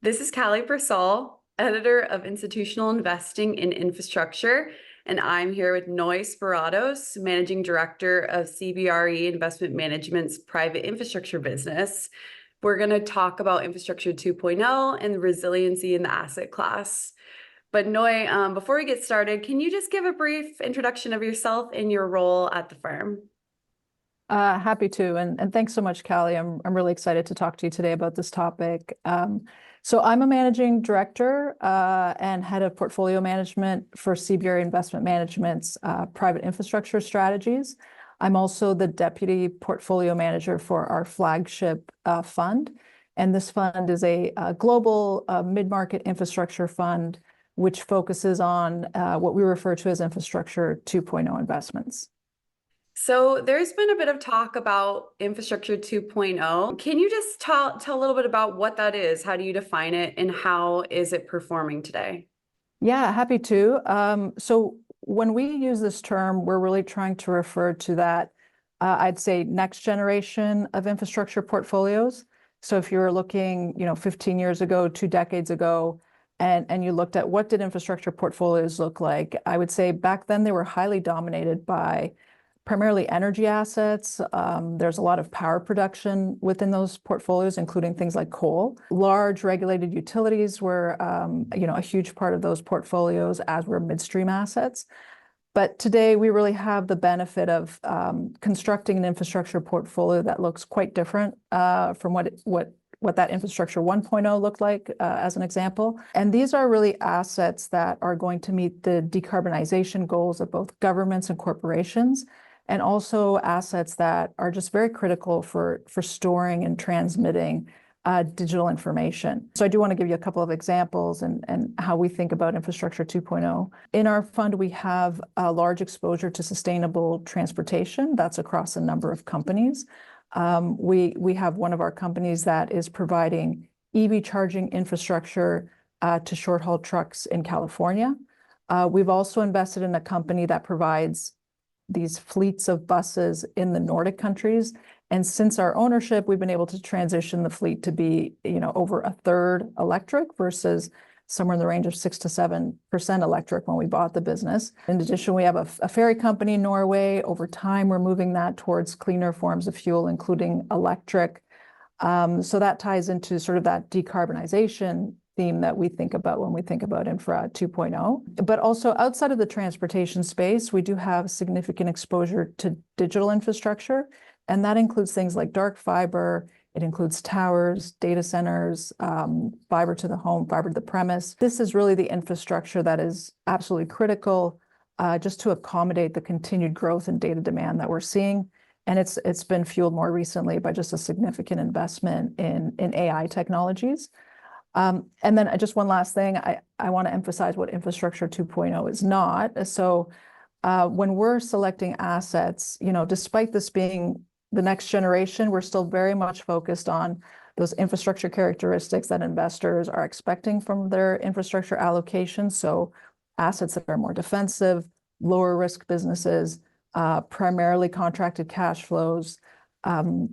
This is Kali Persall, editor of Institutional Investing in Infrastructure, and I'm here with Noi Spyratos, managing director of CBRE Investment Management's private infrastructure business. We're going to talk about Infrastructure 2.0 and the resiliency in the asset class. But Noi, before we get started, can you just give a brief introduction of yourself and your role at the firm? Happy to, and thanks so much, Callie. I'm really excited to talk to you today about this topic. So I'm a managing director and head of portfolio management for CBRE Investment Management's private infrastructure strategies. I'm also the deputy portfolio manager for our flagship fund, and this fund is a global mid-market infrastructure fund which focuses on what we refer to as Infrastructure 2.0 investments. So there's been a bit of talk about Infrastructure 2.0. Can you just tell a little bit about what that is? How do you define it, and how is it performing today? Yeah, happy to. So when we use this term, we're really trying to refer to that, I'd say, next generation of infrastructure portfolios. So if you were looking, 15 years ago, 2 decades ago, and you looked at what did infrastructure portfolios look like, I would say back then they were highly dominated by primarily energy assets. There's a lot of power production within those portfolios, including things like coal. Large regulated utilities were, a huge part of those portfolios, as were midstream assets. But today we really have the benefit of constructing an infrastructure portfolio that looks quite different from what that Infrastructure 1.0 looked like, as an example. And these are really assets that are going to meet the decarbonization goals of both governments and corporations, and also assets that are just very critical for storing and transmitting digital information. So I do want to give you a couple of examples and how we think about Infrastructure 2.0. In our fund, we have a large exposure to sustainable transportation. That's across a number of companies. We have one of our companies that is providing EV charging infrastructure to short-haul trucks in California. We've also invested in a company that provides these fleets of buses in the Nordic countries. And since our ownership, we've been able to transition the fleet to be, over a third electric versus somewhere in the range of 6 to 7% electric when we bought the business. In addition, we have a ferry company in Norway. Over time, we're moving that towards cleaner forms of fuel, including electric. So that ties into sort of that decarbonization theme that we think about when we think about Infra 2.0. But also outside of the transportation space, we do have significant exposure to digital infrastructure, and that includes things like dark fiber. It includes towers, data centers, fiber to the home, fiber to the premise. This is really the infrastructure that is absolutely critical just to accommodate the continued growth in data demand that we're seeing. And it's been fueled more recently by just a significant investment in AI technologies. And then just one last thing, I want to emphasize what Infrastructure 2.0 is not. So when we're selecting assets, despite this being the next generation, we're still very much focused on those infrastructure characteristics that investors are expecting from their infrastructure allocation. So assets that are more defensive, lower risk businesses, primarily contracted cash flows,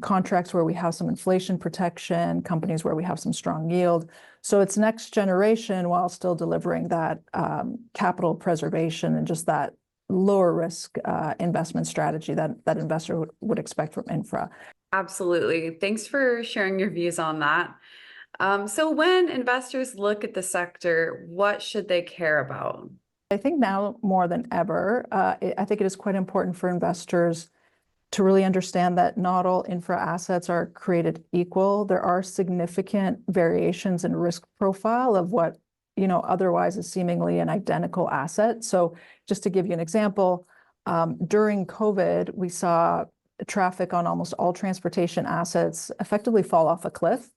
contracts where we have some inflation protection, companies where we have some strong yield. So it's next generation while still delivering that capital preservation and just that lower risk investment strategy that investor would expect from infra. Absolutely. Thanks for sharing your views on that. So when investors look at the sector, what should they care about? I think now more than ever, I think it is quite important for investors to really understand that not all infra assets are created equal. There are significant variations in risk profile of what otherwise is seemingly an identical asset. So just to give you an example, during COVID, we saw traffic on almost all transportation assets effectively fall off a cliff.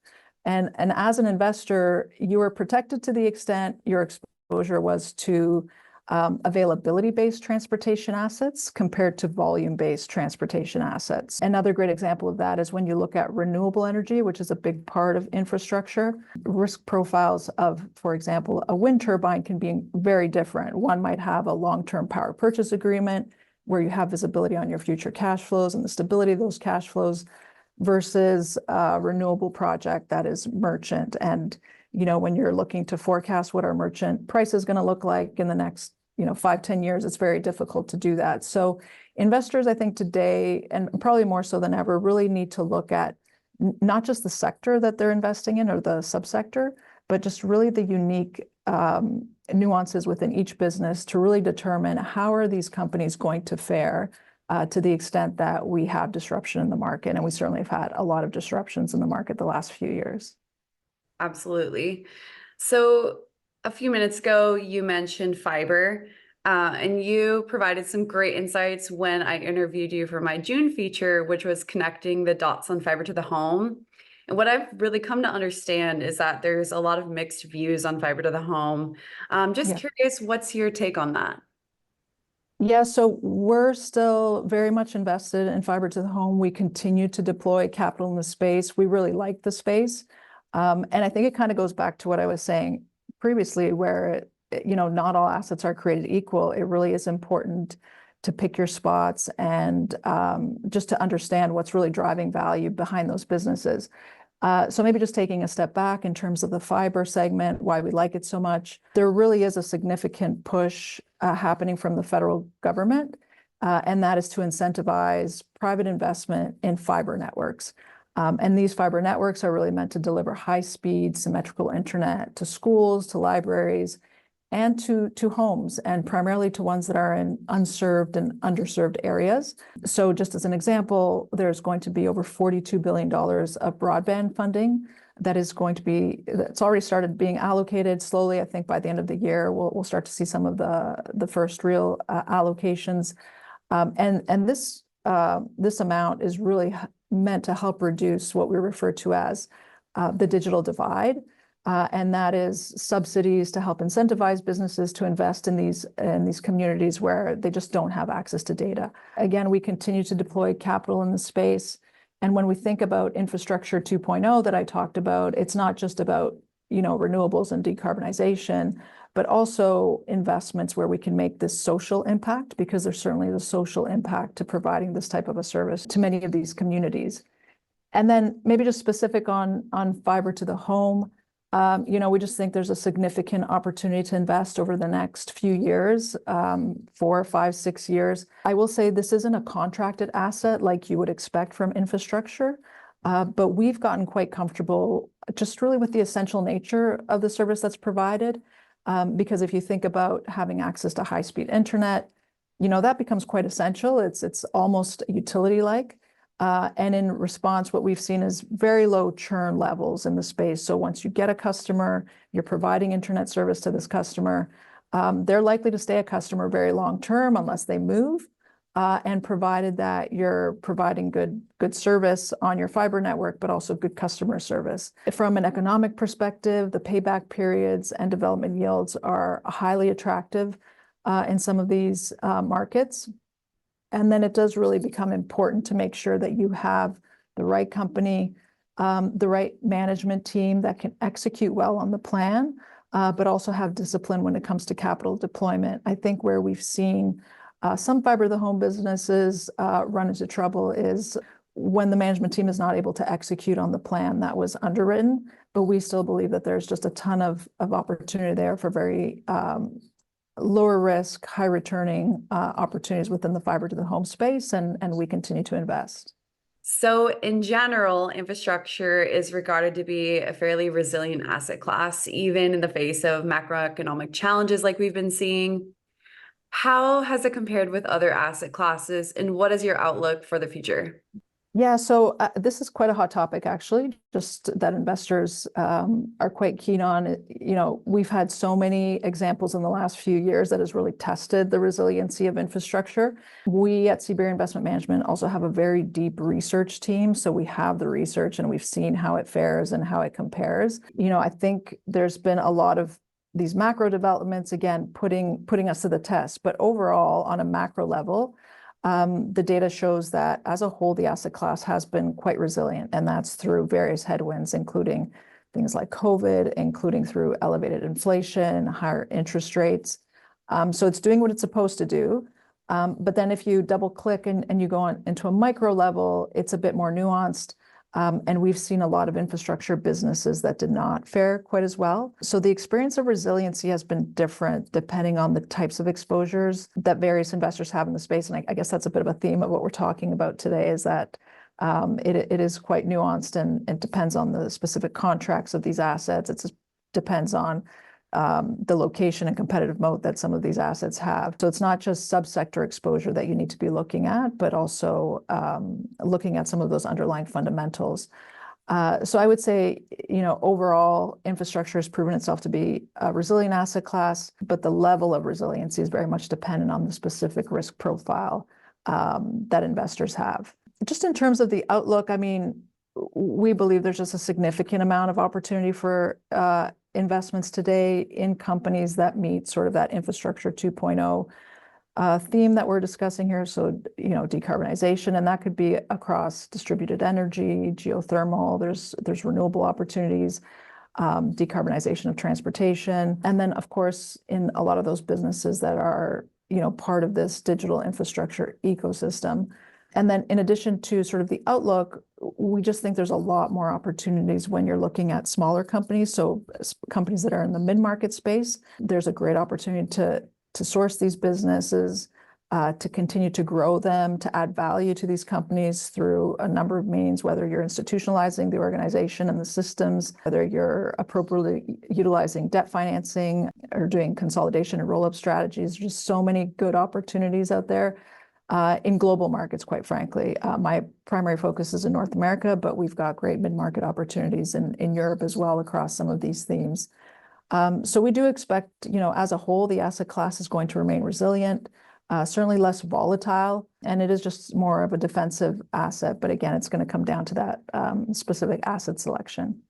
And as an investor, you were protected to the extent your exposure was to availability-based transportation assets compared to volume-based transportation assets. Another great example of that is when you look at renewable energy, which is a big part of infrastructure. Risk profiles of, for example, a wind turbine can be very different. One might have a long-term power purchase agreement where you have visibility on your future cash flows and the stability of those cash flows versus a renewable project that is merchant. And, when you're looking to forecast what our merchant price is going to look like in the next, 5-10 years, it's very difficult to do that. So investors, I think today, and probably more so than ever, really need to look at not just the sector that they're investing in or the subsector, but just really the unique nuances within each business to really determine how are these companies going to fare to the extent that we have disruption in the market. And we certainly have had a lot of disruptions in the market the last few years. Absolutely. So a few minutes ago, you mentioned fiber, and you provided some great insights when I interviewed you for my June feature, which was connecting the dots on fiber to the home. And what I've really come to understand is that there's a lot of mixed views on fiber to the home. Just curious, what's your take on that? Yeah, so we're still very much invested in fiber to the home. We continue to deploy capital in the space. We really like the space. And I think it kind of goes back to what I was saying previously, where, not all assets are created equal. It really is important to pick your spots and just to understand what's really driving value behind those businesses. So maybe just taking a step back in terms of the fiber segment, why we like it so much. There really is a significant push happening from the federal government, and that is to incentivize private investment in fiber networks. And these fiber networks are really meant to deliver high-speed, symmetrical internet to schools, to libraries, and to homes, and primarily to ones that are in unserved and underserved areas. So just as an example, there's going to be over $42 billion of broadband funding that's already started being allocated slowly. I think by the end of the year, we'll start to see some of the first real allocations. And this amount is really meant to help reduce what we refer to as the digital divide. And that is subsidies to help incentivize businesses to invest in these communities where they just don't have access to data. Again, we continue to deploy capital in the space. And when we think about infrastructure 2.0 that I talked about, it's not just about, renewables and decarbonization, but also investments where we can make this social impact, because there's certainly the social impact to providing this type of a service to many of these communities. And then maybe just specific on fiber to the home, we just think there's a significant opportunity to invest over the next few years, 4, 5, 6 years. I will say this isn't a contracted asset like you would expect from infrastructure, but we've gotten quite comfortable just really with the essential nature of the service that's provided. Because if you think about having access to high-speed internet, that becomes quite essential. It's almost utility-like. And in response, what we've seen is very low churn levels in the space. So once you get a customer, you're providing internet service to this customer, they're likely to stay a customer very long term unless they move, and provided that you're providing good service on your fiber network, but also good customer service. From an economic perspective, the payback periods and development yields are highly attractive in some of these markets. And then it does really become important to make sure that you have the right company, the right management team that can execute well on the plan, but also have discipline when it comes to capital deployment. I think where we've seen some fiber to the home businesses run into trouble is when the management team is not able to execute on the plan that was underwritten. But we still believe that there's just a ton of opportunity there for very lower risk, high returning opportunities within the fiber to the home space, and we continue to invest. So in general, infrastructure is regarded to be a fairly resilient asset class, even in the face of macroeconomic challenges like we've been seeing. How has it compared with other asset classes, and what is your outlook for the future? Yeah, so this is quite a hot topic, actually, just that investors are quite keen on. We've had so many examples in the last few years that has really tested the resiliency of infrastructure. We at CBRE Investment Management also have a very deep research team. So we have the research and we've seen how it fares and how it compares. I think there's been a lot of these macro developments, again, putting us to the test. But overall, on a macro level, the data shows that as a whole, the asset class has been quite resilient, and that's through various headwinds, including things like COVID, including through elevated inflation, higher interest rates. So it's doing what it's supposed to do. But then if you double click and you go on into a micro level, it's a bit more nuanced. And we've seen a lot of infrastructure businesses that did not fare quite as well. So the experience of resiliency has been different depending on the types of exposures that various investors have in the space. And I guess that's a bit of a theme of what we're talking about today, is that it is quite nuanced and it depends on the specific contracts of these assets. It depends on the location and competitive moat that some of these assets have. So it's not just subsector exposure that you need to be looking at, but also looking at some of those underlying fundamentals. So I would say, overall, infrastructure has proven itself to be a resilient asset class, but the level of resiliency is very much dependent on the specific risk profile that investors have. Just in terms of the outlook, I mean, we believe there's just a significant amount of opportunity for investments today in companies that meet sort of that infrastructure 2.0 theme that we're discussing here. So, decarbonization, and that could be across distributed energy, geothermal, there's renewable opportunities, decarbonization of transportation. And then, of course, in a lot of those businesses that are, part of this digital infrastructure ecosystem. And then in addition to sort of the outlook, we just think there's a lot more opportunities when you're looking at smaller companies. So companies that are in the mid-market space, there's a great opportunity to source these businesses, to continue to grow them, to add value to these companies through a number of means, whether you're institutionalizing the organization and the systems, whether you're appropriately utilizing debt financing or doing consolidation and roll-up strategies. There's just so many good opportunities out there. In global markets, quite frankly. My primary focus is in North America, but we've got great mid-market opportunities in Europe as well across some of these themes. So we do expect, as a whole, the asset class is going to remain resilient, certainly less volatile, and it is just more of a defensive asset. But again, it's going to come down to that specific asset selection.